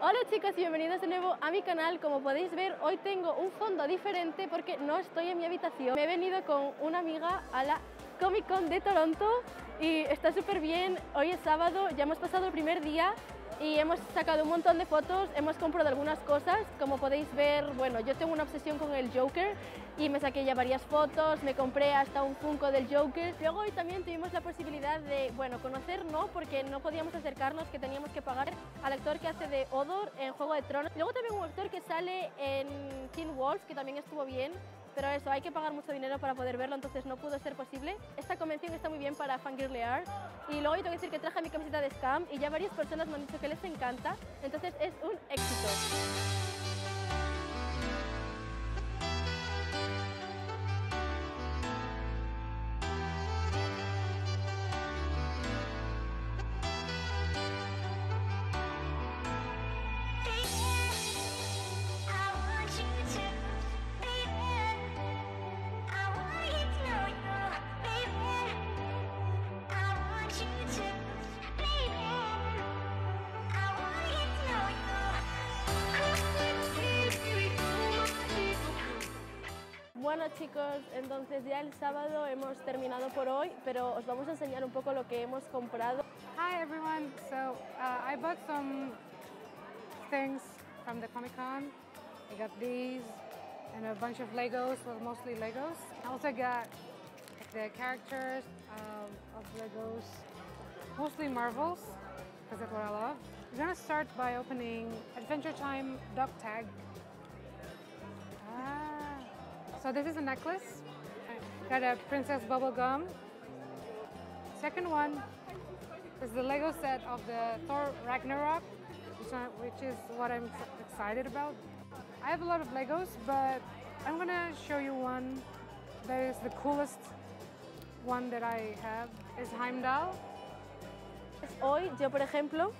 Hola chicos y bienvenidos de nuevo a mi canal. Como podéis ver, hoy tengo un fondo diferente porque no estoy en mi habitación. Me he venido con una amiga a la Comic Con de Toronto y está súper bien. Hoy es sábado, ya hemos pasado el primer día y hemos sacado un montón de fotos, hemos comprado algunas cosas. Como podéis ver, bueno, yo tengo una obsesión con el Joker y me saqué ya varias fotos, me compré hasta un Funko del Joker. Luego hoy también tuvimos la posibilidad de, bueno, conocer no, porque no podíamos acercarnos, que teníamos que pagar al actor que hace de Hodor en Juego de Tronos. Luego también un actor que sale en Teen Wolf, que también estuvo bien. Pero eso, hay que pagar mucho dinero para poder verlo, entonces no pudo ser posible. Esta convención está muy bien para fangirlear. Y luego yo tengo que decir que traje mi camiseta de Scam y ya varias personas me han dicho que les encanta, entonces es un éxito. Bueno chicos, entonces ya el sábado hemos terminado por hoy, pero os vamos a enseñar un poco lo que hemos comprado. Hi everyone, so I bought some things from the Comic Con. I got these and a bunch of Legos, well mostly Legos. I also got the characters of Legos, mostly Marvels, because that's what I love. We're gonna start by opening Adventure Time Dog Tag. So this is a necklace. Got a Princess Bubblegum. Second one is the Lego set of the Thor Ragnarok, which is what I'm excited about. I have a lot of Legos, but I'm gonna show you one that is the coolest one that I have. Is Heimdall. Hoy yo, por ejemplo,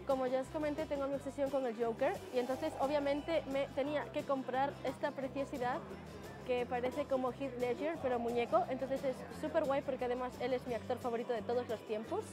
como ya os comenté, tengo mi obsesión con el Joker y entonces obviamente me tenía que comprar esta preciosidad que parece como Heath Ledger, pero muñeco. Entonces es súper guay porque además él es mi actor favorito de todos los tiempos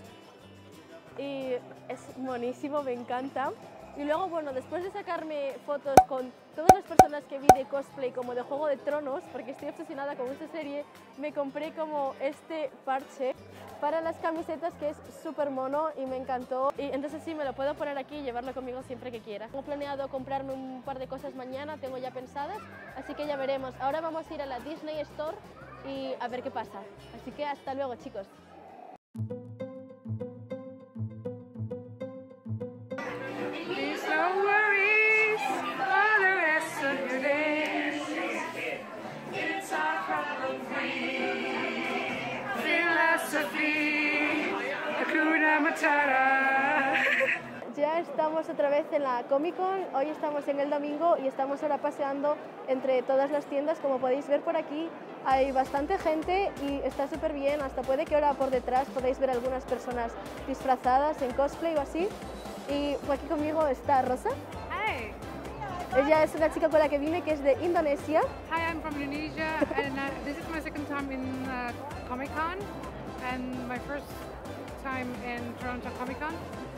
y es monísimo, me encanta. Y luego, bueno, después de sacarme fotos con todas las personas que vi de cosplay como de Juego de Tronos, porque estoy obsesionada con esta serie, me compré como este parche para las camisetas que es súper mono y me encantó. Y entonces sí, me lo puedo poner aquí y llevarlo conmigo siempre que quiera. Tengo planeado comprarme un par de cosas mañana, tengo ya pensadas, así que ya veremos. Ahora vamos a ir a la Disney Store y a ver qué pasa. Así que hasta luego, chicos. Please no worries for the rest of your days. It's our problem-free philosophy, Hakuna Matata. Ya estamos otra vez en la Comic Con, hoy estamos en el domingo y estamos ahora paseando entre todas las tiendas. Como podéis ver por aquí hay bastante gente y está súper bien, hasta puede que ahora por detrás podáis ver algunas personas disfrazadas en cosplay o así. Y aquí conmigo está Rosa. Hi. Ella es una chica con la que vine que es de Indonesia. Hi, I'm from Indonesia and this is my second time in Comic Con and my first time in Toronto Comic Con.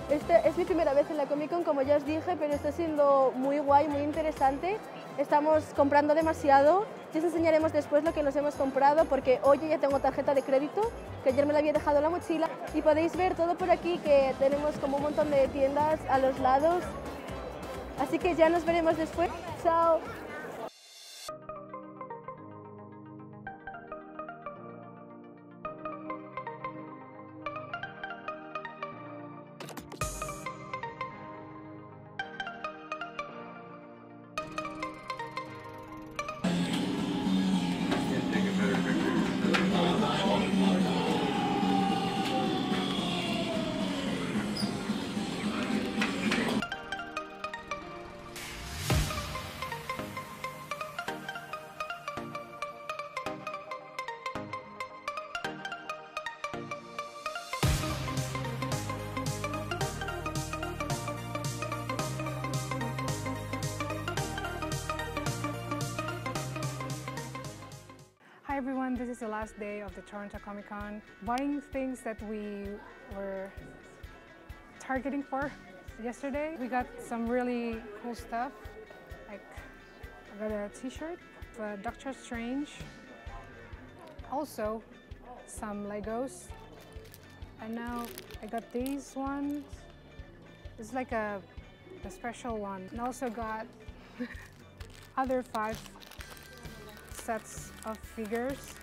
Esta es mi primera vez en la Comic Con, como ya os dije, pero está siendo muy guay, muy interesante. Estamos comprando demasiado. Ya os enseñaremos después lo que nos hemos comprado, porque hoy yo ya tengo tarjeta de crédito, que ayer me la había dejado en la mochila. Y podéis ver todo por aquí, que tenemos como un montón de tiendas a los lados. Así que ya nos veremos después. Chao. Hi everyone, this is the last day of the Toronto Comic Con. Buying things that we were targeting for Yesterday we got some really cool stuff. Like I got a t-shirt for Doctor Strange. Also some Legos. And now I got these ones. It's like a special one. And also got other 5 sets of figures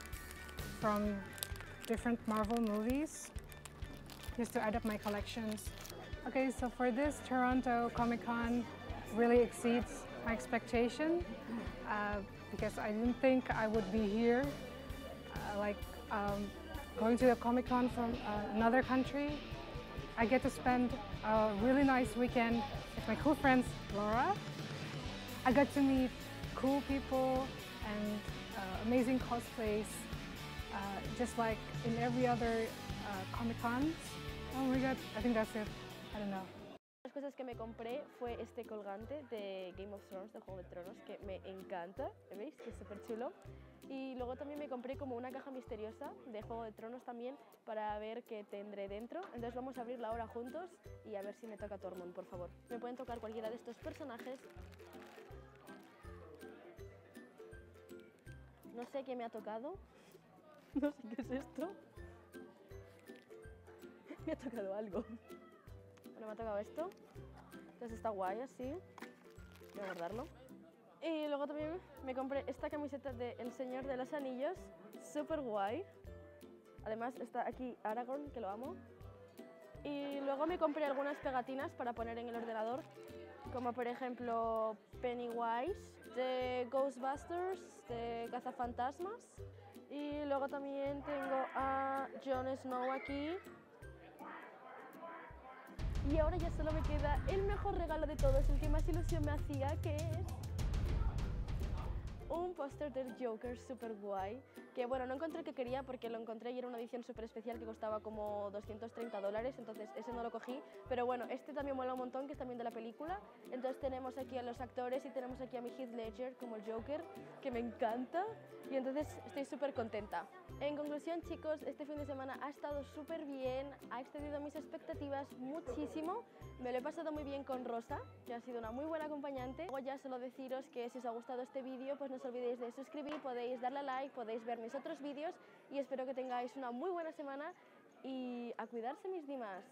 from different Marvel movies, just to add up my collections. Okay, so for this Toronto Comic Con really exceeds my expectation because I didn't think I would be here, going to a Comic Con from another country. I get to spend a really nice weekend with my cool friends, Laura. I got to meet cool people and amazing cosplays, just like in every other Comic-Cons. Oh my god, I think that's it. I don't know. Las cosas que me compré fue este colgante de Game of Thrones, de Juego de Tronos, que me encanta, ¿veis? Que es súper chulo. Y luego también me compré como una caja misteriosa de Juego de Tronos también para ver qué tendré dentro. Entonces vamos a abrirla ahora juntos y a ver si me toca Tormund, por favor. Me pueden tocar cualquiera de estos personajes. No sé qué me ha tocado. No sé qué es esto. Me ha tocado algo. Bueno, me ha tocado esto. Entonces está guay así. Voy a guardarlo. Y luego también me compré esta camiseta de El Señor de los Anillos. Súper guay. Además está aquí Aragorn, que lo amo. Y luego me compré algunas pegatinas para poner en el ordenador. Como por ejemplo Pennywise, de Ghostbusters, de Cazafantasmas. Y luego también tengo a Jon Snow aquí. Y ahora ya solo me queda el mejor regalo de todos, el que más ilusión me hacía, que es un póster del Joker súper guay, que bueno, no encontré el que quería porque lo encontré y era una edición súper especial que costaba como $230, entonces ese no lo cogí, pero bueno, este también mola un montón, que es también de la película. Entonces tenemos aquí a los actores y tenemos aquí a mi Heath Ledger como el Joker, que me encanta, y entonces estoy súper contenta. En conclusión, chicos, este fin de semana ha estado súper bien, ha excedido mis expectativas muchísimo. Me lo he pasado muy bien con Rosa, que ha sido una muy buena acompañante. Luego ya solo deciros que si os ha gustado este vídeo, pues no os olvidéis de suscribir, podéis darle a like, podéis ver mis otros vídeos y espero que tengáis una muy buena semana y a cuidarse, mis dimas.